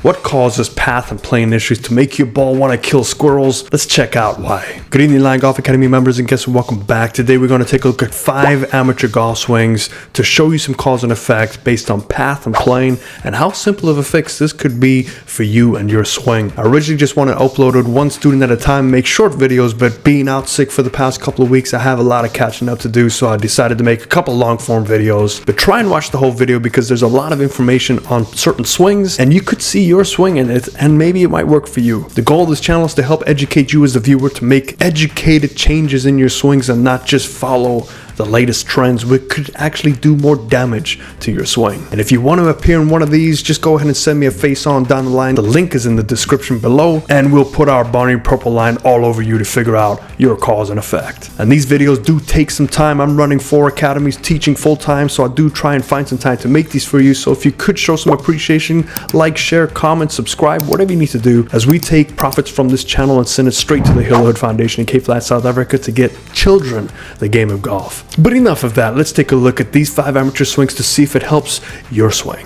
What causes path and plane issues to make your ball want to kill squirrels? Let's check out why. Good evening, Line Golf Academy members and guests, and welcome back. Today we're going to take a look at 5 amateur golf swings to show you some cause and effect based on path and plane and how simple of a fix this could be for you and your swing. I originally just wanted to upload it one student at a time, make short videos, but being out sick for the past couple of weeks, I have a lot of catching up to do, so I decided to make a couple long form videos. But try and watch the whole video because there's a lot of information on certain swings and you could see your swing in it and maybe it might work for you. The goal of this channel is to help educate you as the viewer to make educated changes in your swings and not just follow the latest trends, which could actually do more damage to your swing. And if you want to appear in one of these, just go ahead and send me a face on down the line. The link is in the description below, and we'll put our Barney purple line all over you to figure out your cause and effect. And these videos do take some time. I'm running 4 academies, teaching full time, so I do try and find some time to make these for you. So if you could show some appreciation, like, share, comment, subscribe, whatever you need to do, as we take profits from this channel and send it straight to the Hillhood Foundation in Cape Flat, South Africa, to get children the game of golf. But enough of that, let's take a look at these 5 amateur swings to see if it helps your swing.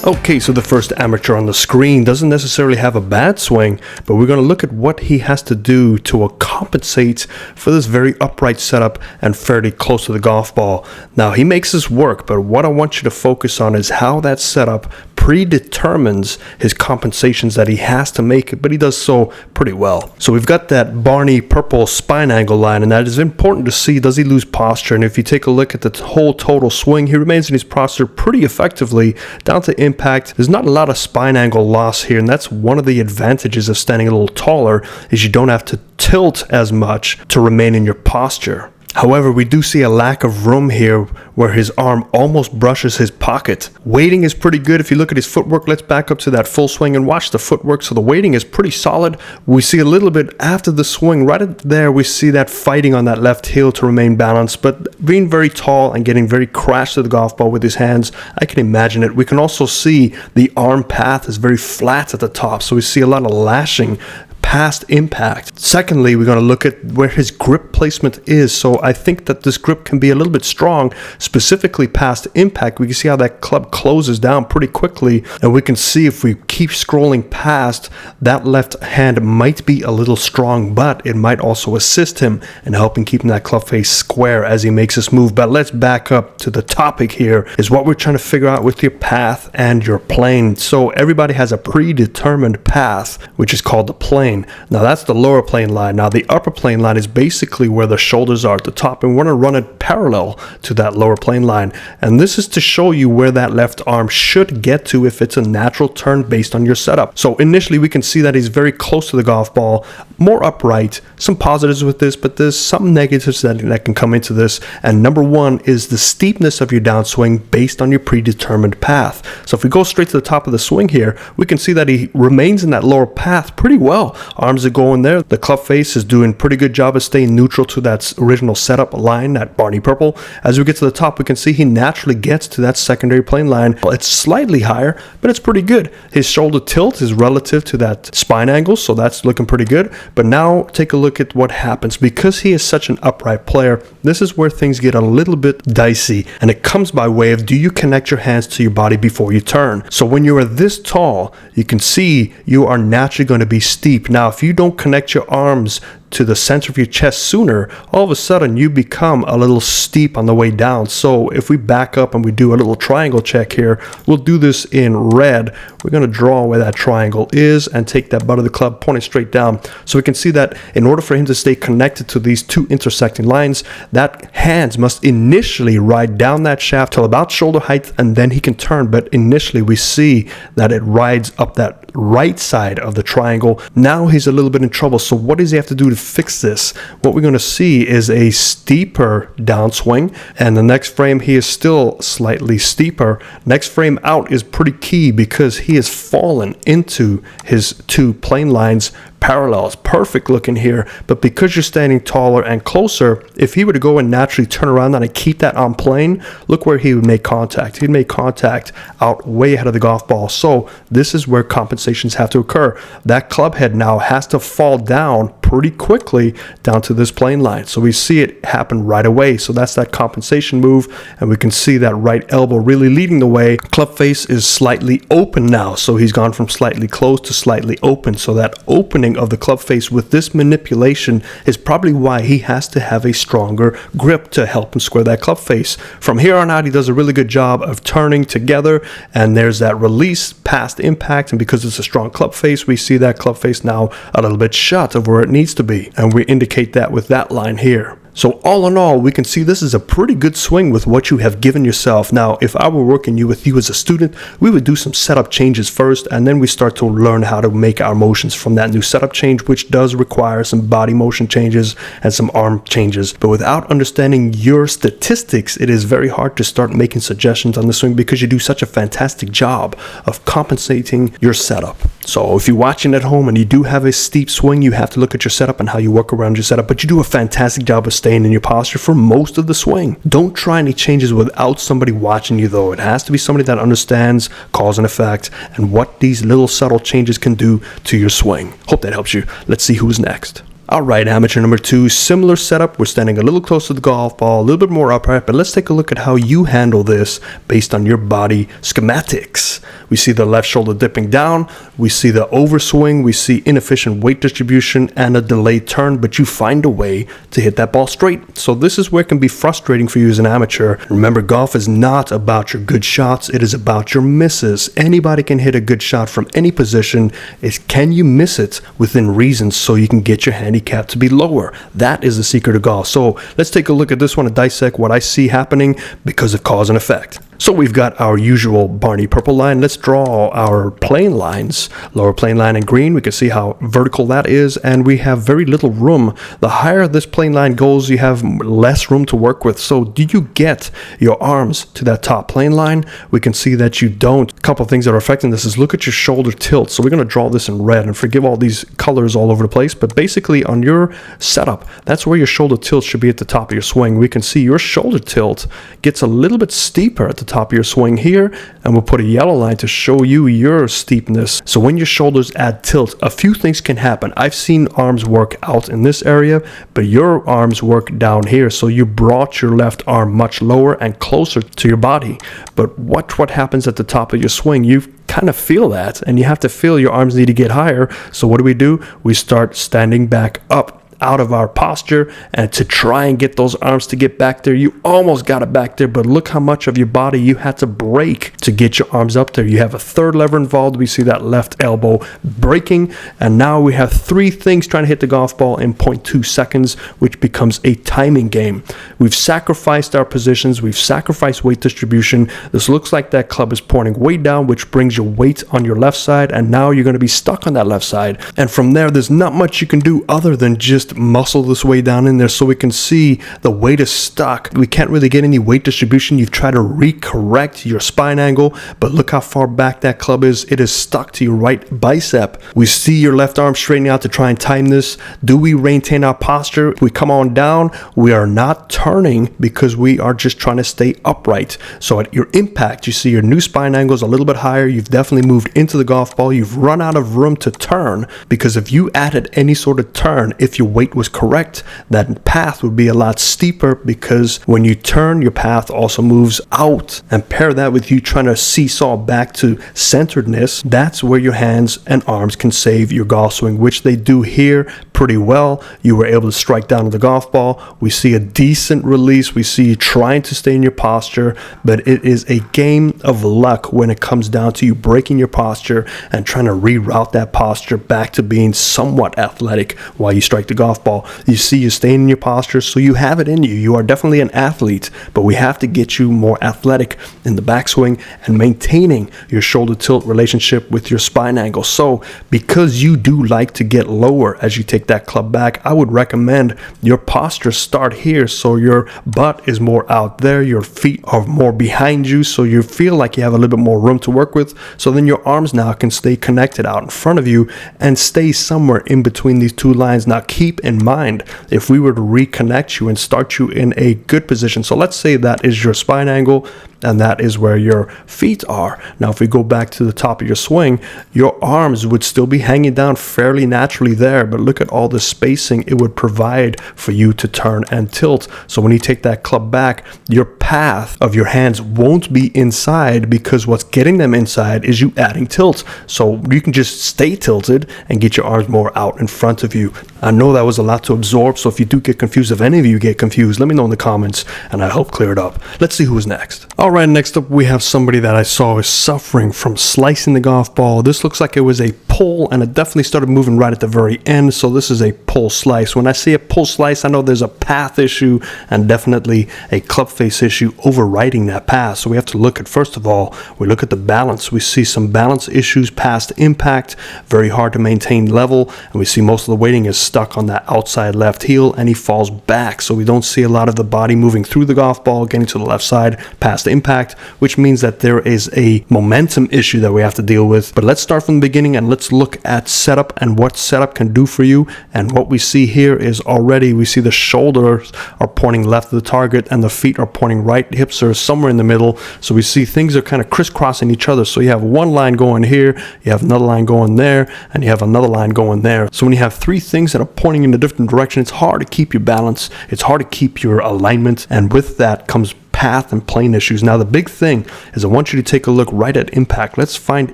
Okay, so the first amateur on the screen doesn't necessarily have a bad swing, but we're going to look at what he has to do to compensate for this very upright setup and fairly close to the golf ball. Now, he makes this work, but what I want you to focus on is how that setup predetermines his compensations that he has to make, but he does so pretty well. So we've got that Barney purple spine angle line, and that is important to see. Does he lose posture? And if you take a look at the whole total swing, he remains in his posture pretty effectively down to impact. There's not a lot of spine angle loss here, and that's one of the advantages of standing a little taller, is you don't have to tilt as much to remain in your posture. However, we do see a lack of room here where his arm almost brushes his pocket. Weighting is pretty good. If you look at his footwork, let's back up to that full swing and watch the footwork. So the weighting is pretty solid. We see a little bit after the swing, right there, we see that fighting on that left heel to remain balanced, but being very tall and getting very crashed to the golf ball with his hands, I can imagine it. We can also see the arm path is very flat at the top, so we see a lot of lashing past impact. Secondly, we're going to look at where his grip placement is. So I think that this grip can be a little bit strong, specifically past impact. We can see how that club closes down pretty quickly, and we can see if we keep scrolling past, that left hand might be a little strong, but it might also assist him in helping keeping that club face square as he makes this move. But let's back up to the topic here, is what we're trying to figure out with your path and your plane. So everybody has a predetermined path, which is called the plane. Now that's the lower plane line. Now the upper plane line is basically where the shoulders are at the top, and we're going to run it parallel to that lower plane line. And this is to show you where that left arm should get to if it's a natural turn based on your setup. So initially we can see that he's very close to the golf ball, more upright. Some positives with this, but there's some negatives that can come into this. And number one is the steepness of your downswing based on your predetermined path. So if we go straight to the top of the swing here, we can see that he remains in that lower path pretty well. Arms are going there. The club face is doing a pretty good job of staying neutral to that original setup line, that Barney purple. As we get to the top, we can see he naturally gets to that secondary plane line. It's slightly higher, but it's pretty good. His shoulder tilt is relative to that spine angle, so that's looking pretty good. But now take a look at what happens. Because he is such an upright player, this is where things get a little bit dicey, and it comes by way of, do you connect your hands to your body before you turn? So when you are this tall, you can see you are naturally going to be steep. Now, if you don't connect your arms to the center of your chest sooner, all of a sudden you become a little steep on the way down. So if we back up and we do a little triangle check here, we'll do this in red. We're going to draw where that triangle is and take that butt of the club, point it straight down. So we can see that in order for him to stay connected to these 2 intersecting lines, that hands must initially ride down that shaft till about shoulder height, and then he can turn. But initially we see that it rides up that right side of the triangle. Now he's a little bit in trouble. So what does he have to do to fix this? What we're going to see is a steeper downswing, and the next frame he is still slightly steeper. Next frame out is pretty key because he has fallen into his 2 plane lines parallel. It's perfect looking here, but because you're standing taller and closer, if he were to go and naturally turn around and keep that on plane, look where he would make contact. He'd make contact out way ahead of the golf ball. So this is where compensations have to occur. That club head now has to fall down pretty quickly down to this plane line. So we see it happen right away. So that's that compensation move, and we can see that right elbow really leading the way. Club face is slightly open now, so he's gone from slightly closed to slightly open. So that opening of the club face with this manipulation is probably why he has to have a stronger grip to help him square that club face. From here on out, he does a really good job of turning together, and there's that release past impact, and because it's a strong club face, we see that club face now a little bit shut of where it needs to be, and we indicate that with that line here. So all in all, we can see this is a pretty good swing with what you have given yourself. Now, if I were working with you as a student, we would do some setup changes first, and then we start to learn how to make our motions from that new setup change, which does require some body motion changes and some arm changes. But without understanding your statistics, it is very hard to start making suggestions on the swing because you do such a fantastic job of compensating your setup. So if you're watching at home and you do have a steep swing, you have to look at your setup and how you work around your setup, but you do a fantastic job of staying in your posture for most of the swing. Don't try any changes without somebody watching you, though. It has to be somebody that understands cause and effect and what these little subtle changes can do to your swing. Hope that helps you. Let's see who's next. All right, amateur number 2, similar setup. We're standing a little close to the golf ball, a little bit more upright, but let's take a look at how you handle this based on your body schematics. We see the left shoulder dipping down, we see the overswing, we see inefficient weight distribution and a delayed turn, but you find a way to hit that ball straight. So this is where it can be frustrating for you as an amateur. Remember, golf is not about your good shots, it is about your misses. Anybody can hit a good shot from any position. It's can you miss it within reason so you can get your handicap to be lower. That is the secret of golf. So let's take a look at this one and dissect what I see happening because of cause and effect. So we've got our usual Barney purple line. Let's draw our plane lines. Lower plane line in green. We can see how vertical that is, and we have very little room. The higher this plane line goes, you have less room to work with. So do you get your arms to that top plane line? We can see that you don't. A couple of things that are affecting this is look at your shoulder tilt. So we're going to draw this in red, and forgive all these colors all over the place, but basically on your setup, that's where your shoulder tilt should be at the top of your swing. We can see your shoulder tilt gets a little bit steeper at the top of your swing here, and we'll put a yellow line to show you your steepness. So when your shoulders add tilt, a few things can happen. I've seen arms work out in this area, but your arms work down here, so you brought your left arm much lower and closer to your body. But what happens at the top of your swing? You kind of feel that, and you have to feel your arms need to get higher. So what do? We start standing back up out of our posture, and to try and get those arms to get back there. You almost got it back there, but look how much of your body you had to break to get your arms up there. You have a third lever involved. We see that left elbow breaking, and now we have 3 things trying to hit the golf ball in 0.2 seconds, which becomes a timing game. We've sacrificed our positions. We've sacrificed weight distribution. This looks like that club is pointing way down, which brings your weight on your left side, and now you're going to be stuck on that left side. And from there, there's not much you can do other than just muscle this way down in there so we can see the weight is stuck. We can't really get any weight distribution. You've tried to recorrect your spine angle, but look how far back that club is. It is stuck to your right bicep. We see your left arm straightening out to try and time this. Do we maintain our posture? If we come on down, we are not turning because we are just trying to stay upright. So at your impact, you see your new spine angle is a little bit higher. You've definitely moved into the golf ball. You've run out of room to turn, because if you added any sort of turn, if your weight was correct, that path would be a lot steeper, because when you turn, your path also moves out. And pair that with you trying to seesaw back to centeredness, that's where your hands and arms can save your golf swing, which they do here pretty well. You were able to strike down to the golf ball. We see a decent release. We see you trying to stay in your posture, but it is a game of luck when it comes down to you breaking your posture and trying to reroute that posture back to being somewhat athletic while you strike the golf ball. You see you staying in your posture, so you have it in you. You are definitely an athlete, but we have to get you more athletic in the backswing and maintaining your shoulder tilt relationship with your spine angle. So because you do like to get lower as you take that club back, I would recommend your posture start here, so your butt is more out there, your feet are more behind you, so you feel like you have a little bit more room to work with. So then your arms now can stay connected out in front of you and stay somewhere in between these 2 lines. Now keep in mind, if we were to reconnect you and start you in a good position, so let's say that is your spine angle, and that is where your feet are. Now, if we go back to the top of your swing, your arms would still be hanging down fairly naturally there, but look at all the spacing it would provide for you to turn and tilt. So when you take that club back, your path of your hands won't be inside, because what's getting them inside is you adding tilt. So you can just stay tilted and get your arms more out in front of you. I know that was a lot to absorb, so if you do get confused, if any of you get confused, let me know in the comments and I help clear it up. Let's see who's next. All right, next up we have somebody that I saw is suffering from slicing the golf ball. This looks like it was a pull, and it definitely started moving right at the very end, so this is a pull slice. When I see a pull slice, I know there's a path issue and definitely a club face issue overriding that path. So we have to look at, first of all, we look at the balance. We see some balance issues past impact, very hard to maintain level, and we see most of the weighting is stuck on that outside left heel, and he falls back. So we don't see a lot of the body moving through the golf ball, getting to the left side past impact, which means that there is a momentum issue that we have to deal with. But let's start from the beginning and let's look at setup and what setup can do for you. And what we see here is already we see the shoulders are pointing left of the target and the feet are pointing right, hips are somewhere in the middle. So we see things are kind of crisscrossing each other. So you have one line going here, you have another line going there, and you have another line going there. So when you have three things that are pointing in a different direction, it's hard to keep your balance, it's hard to keep your alignment, and with that comes path and plane issues. Now the big thing is I want you to take a look right at impact. Let's find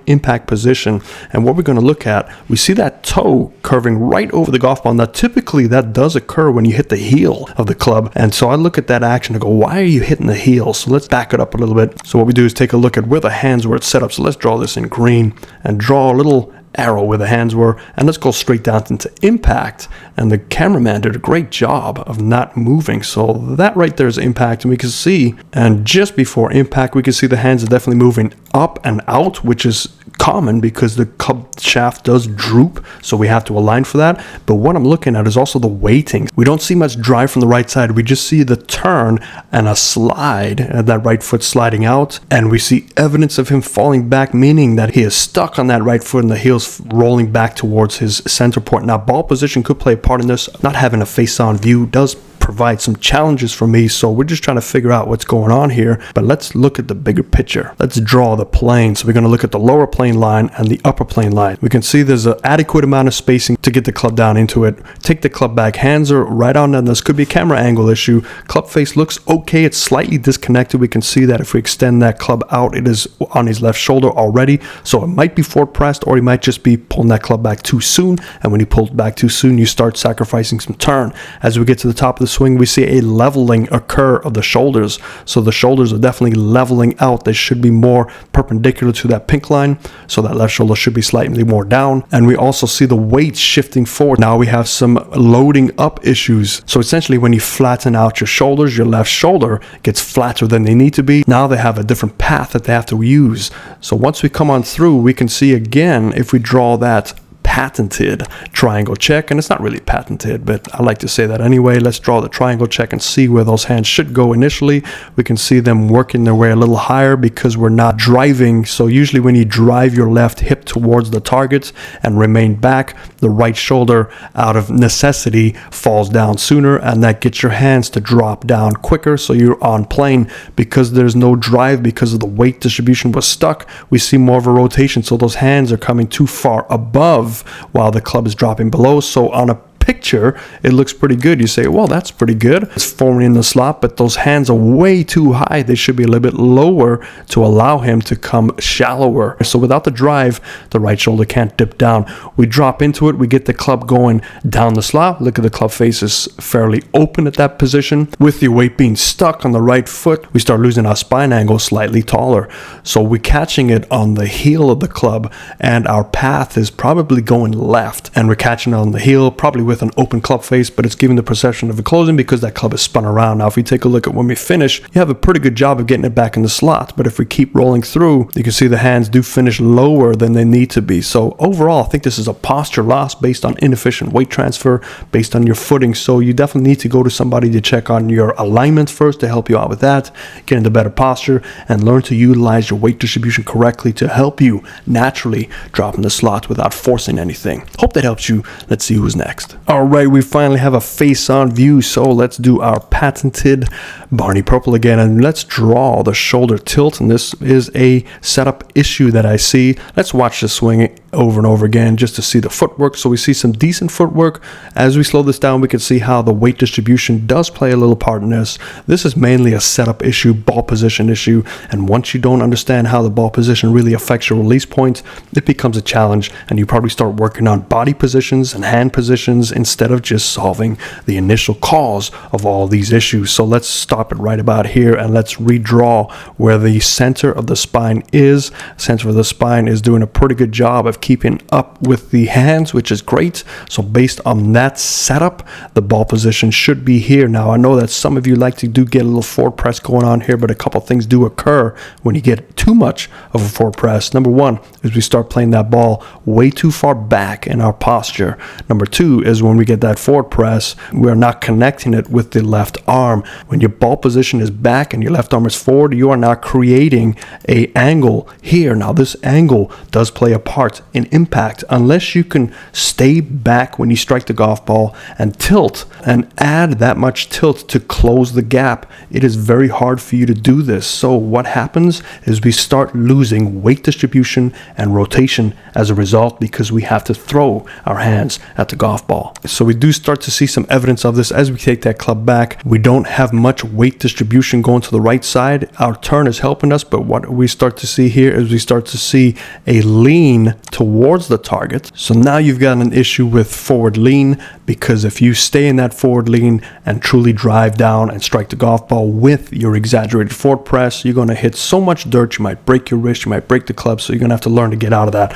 impact position, and what we're going to look at, we see that toe curving right over the golf ball. Now typically that does occur when you hit the heel of the club, and so I look at that action and go, why are you hitting the heel? So let's back it up a little bit. So what we do is take a look at where the hands were set up. So let's draw this in green and draw a little arrow where the hands were, and let's go straight down into impact. And the cameraman did a great job of not moving. So that right there is impact, and we can see, and just before impact we can see the hands are definitely moving up and out, which is common because the club shaft does droop, so we have to align for that. But what I'm looking at is also the weighting. We don't see much drive from the right side, we just see the turn and a slide, and that right foot sliding out, and we see evidence of him falling back, meaning that he is stuck on that right foot and the heel's rolling back towards his center point. Now ball position could play a part in this. Not having a face-on view does provide some challenges for me, so we're just trying to figure out what's going on here. But let's look at the bigger picture. Let's draw the plane. So we're going to look at the lower plane line and the upper plane line. We can see there's an adequate amount of spacing to get the club down into it. Take the club back, hands are right on, and this could be a camera angle issue. Club face looks okay, it's slightly disconnected. We can see that if we extend that club out, it is on his left shoulder already, so it might be forward pressed, or he might just be pulling that club back too soon, and when you pull it back too soon, you start sacrificing some turn. As we get to the top of the swing, we see a leveling occur of the shoulders. So the shoulders are definitely leveling out. They should be more perpendicular to that pink line. So that left shoulder should be slightly more down. And we also see the weight shifting forward. Now we have some loading up issues. So essentially when you flatten out your shoulders, your left shoulder gets flatter than they need to be. Now they have a different path that they have to use. So once we come on through, we can see again, if we draw that patented triangle check, and it's not really patented, but I like to say that anyway. Let's draw the triangle check and see where those hands should go initially. We can see them working their way a little higher because we're not driving. So usually when you drive your left hip towards the target and remain back, the right shoulder out of necessity falls down sooner, and that gets your hands to drop down quicker, so you're on plane. Because there's no drive, because of the weight distribution was stuck, we see more of a rotation, so those hands are coming too far above while the club is dropping below. So on a picture it looks pretty good. You say, well, that's pretty good, it's forming in the slot, but those hands are way too high. They should be a little bit lower to allow him to come shallower. So without the drive, the right shoulder can't dip down. We drop into it, we get the club going down the slot. Look at the club face is fairly open at that position. With the weight being stuck on the right foot, we start losing our spine angle slightly taller. So we're catching it on the heel of the club, and our path is probably going left, and we're catching it on the heel, probably with an open club face, but it's giving the perception of a closing because that club is spun around. Now if we take a look at when we finish, you have a pretty good job of getting it back in the slot, but if we keep rolling through, you can see the hands do finish lower than they need to be. So overall, I think this is a posture loss based on inefficient weight transfer, based on your footing. So you definitely need to go to somebody to check on your alignment first to help you out with that, get into better posture, and learn to utilize your weight distribution correctly to help you naturally drop in the slot without forcing anything. Hope that helps you. Let's see who's next. All right, we finally have a face-on view, so let's do our patented Barney Purple again, and let's draw the shoulder tilt, and this is a setup issue that I see. Let's watch the swing over and over again just to see the footwork. So we see some decent footwork. As we slow this down, we can see how the weight distribution does play a little part in this. This is mainly a setup issue, ball position issue, and once you don't understand how the ball position really affects your release point, it becomes a challenge, and you probably start working on body positions and hand positions instead of just solving the initial cause of all these issues. So let's stop it right about here and let's redraw where the center of the spine is. Center of the spine is doing a pretty good job of keeping up with the hands, which is great. So based on that setup, the ball position should be here. Now I know that some of you like to get a little forward press going on here, but a couple things do occur when you get too much of a forward press. Number one is we start playing that ball way too far back in our posture. Number two is when we get that forward press, we're not connecting it with the left arm. When your ball position is back and your left arm is forward, you are not creating an angle here. Now this angle does play a part in impact. Unless you can stay back when you strike the golf ball and tilt and add that much tilt to close the gap, it is very hard for you to do this. So what happens is we start losing weight distribution and rotation as a result because we have to throw our hands at the golf ball. So we do start to see some evidence of this as we take that club back. We don't have much weight distribution going to the right side. Our turn is helping us, but what we start to see here is we start to see a lean towards the target. So now you've got an issue with forward lean, because if you stay in that forward lean and truly drive down and strike the golf ball with your exaggerated forward press, you're going to hit so much dirt, you might break your wrist, you might break the club, so you're going to have to learn to get out of that.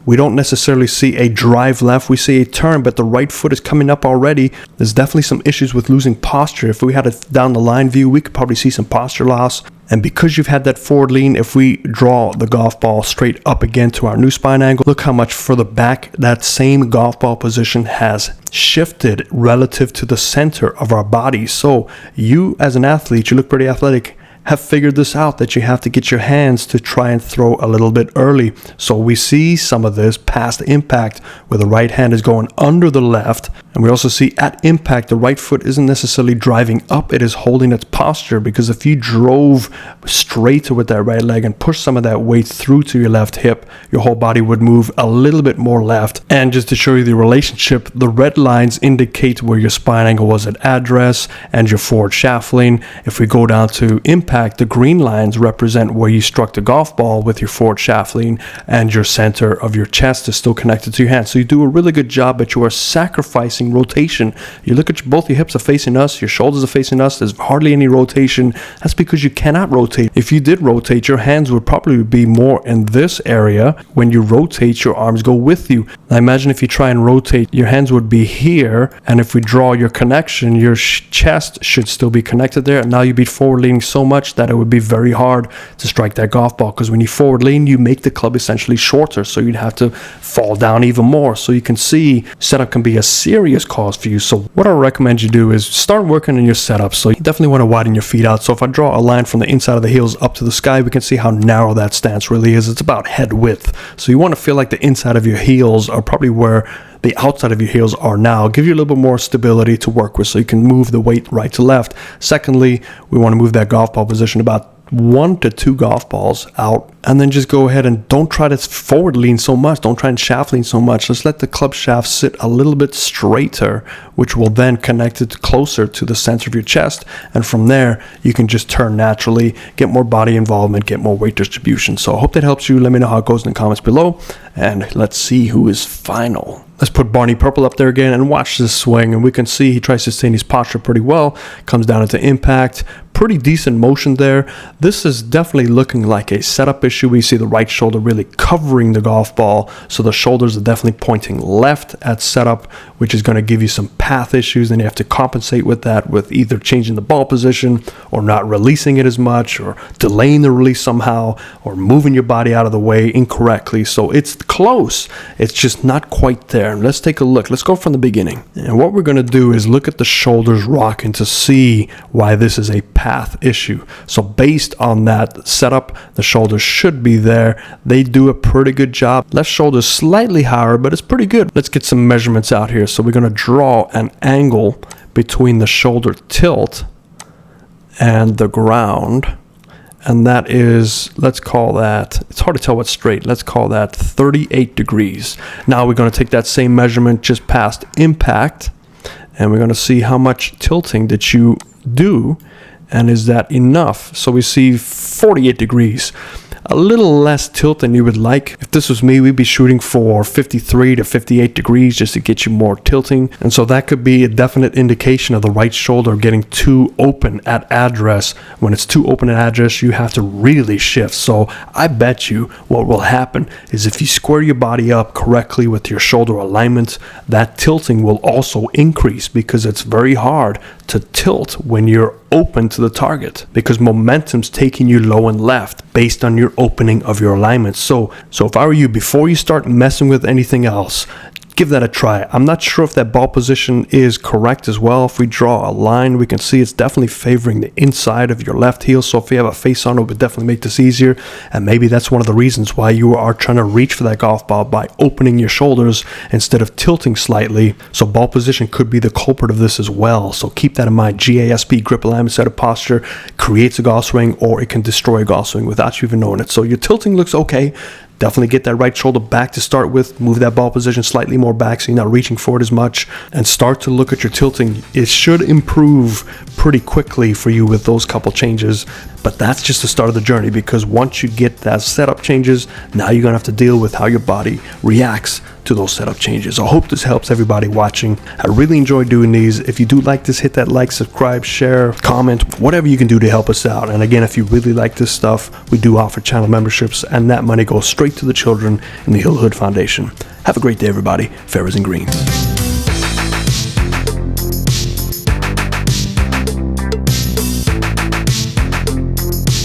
We don't necessarily see a drive left, we see a turn, but the right foot is coming up already. There's definitely some issues with losing posture. If we had a down the line view, we could probably see some posture loss. And because you've had that forward lean, if we draw the golf ball straight up again to our new spine angle, look how much further back that same golf ball position has shifted relative to the center of our body. So you as an athlete, you look pretty athletic, have figured this out, that you have to get your hands to try and throw a little bit early. So we see some of this past impact where the right hand is going under the left, and we also see at impact the right foot isn't necessarily driving up, it is holding its posture, because if you drove straight with that right leg and push some of that weight through to your left hip, your whole body would move a little bit more left. And just to show you the relationship, the red lines indicate where your spine angle was at address and your forward shaft lean. If we go down to impact, the green lines represent where you struck the golf ball with your forward shaft lean, and your center of your chest is still connected to your hand. So you do a really good job, but you are sacrificing rotation. You look at both your hips are facing us, your shoulders are facing us, there's hardly any rotation. That's because you cannot rotate. If you did rotate, your hands would probably be more in this area. When you rotate, your arms go with you. Now imagine if you try and rotate, your hands would be here, and if we draw your connection, your chest should still be connected there. And now you'd be forward leaning so much that it would be very hard to strike that golf ball, because when you forward lean, you make the club essentially shorter, so you'd have to fall down even more. So you can see setup can be a serious cause for you. So what I recommend you do is start working on your setup. So you definitely want to widen your feet out. So if I draw a line from the inside of the heels up to the sky, we can see how narrow that stance really is. It's about head width. So you want to feel like the inside of your heels are probably where the outside of your heels are now. Give you a little bit more stability to work with so you can move the weight right to left. Secondly, we want to move that golf ball position about 1 to 2 golf balls out, and then just go ahead and don't try to forward lean so much. Don't try and shaft lean so much. Just let the club shaft sit a little bit straighter, which will then connect it closer to the center of your chest. And from there, you can just turn naturally, get more body involvement, get more weight distribution. So I hope that helps you. Let me know how it goes in the comments below, and let's see who is final. Let's put Barney Purple up there again and watch this swing, and we can see he tries to sustain his posture pretty well. Comes down into impact. Pretty decent motion there. This is definitely looking like a setup issue. We see the right shoulder really covering the golf ball, so the shoulders are definitely pointing left at setup, which is going to give you some path issues, and you have to compensate with that with either changing the ball position or not releasing it as much, or delaying the release somehow, or moving your body out of the way incorrectly. So it's close, it's just not quite there. there. Let's take a look. Let's go from the beginning. And what we're going to do is look at the shoulders rocking to see why this is a path issue. So based on that setup, the shoulders should be there. They do a pretty good job. Left shoulder is slightly higher, but it's pretty good. Let's get some measurements out here. So we're going to draw an angle between the shoulder tilt and the ground. And that is, let's call that, it's hard to tell what's straight. Let's call that 38 degrees. Now we're going to take that same measurement just past impact, and we're going to see how much tilting did you do, and is that enough? So we see 48 degrees. A little less tilt than you would like. If this was me, we'd be shooting for 53 to 58 degrees just to get you more tilting. And so that could be a definite indication of the right shoulder getting too open at address. When it's too open at address, you have to really shift. So I bet you what will happen is if you square your body up correctly with your shoulder alignment, that tilting will also increase, because it's very hard to tilt when you're open to the target, because momentum's taking you low and left based on your opening of your alignment. So if I were you, before you start messing with anything else, give that a try. I'm not sure if that ball position is correct as well. If we draw a line, we can see it's definitely favoring the inside of your left heel. So if you have a face on, it would definitely make this easier. And maybe that's one of the reasons why you are trying to reach for that golf ball, by opening your shoulders instead of tilting slightly. So ball position could be the culprit of this as well. So keep that in mind. GASP, grip alignment, set of posture, creates a golf swing, or it can destroy a golf swing without you even knowing it. So your tilting looks okay. Definitely get that right shoulder back to start with. Move that ball position slightly more back so you're not reaching for it as much. And start to look at your tilting. It should improve pretty quickly for you with those couple changes. But that's just the start of the journey, because once you get that setup changes, now you're going to have to deal with how your body reacts to those setup changes. I hope this helps everybody watching. I really enjoy doing these. If you do like this, hit that like, subscribe, share, comment, whatever you can do to help us out. And again, if you really like this stuff, we do offer channel memberships, and that money goes straight to the children in the Hill Hood Foundation. Have a great day, everybody. Fairways and greens.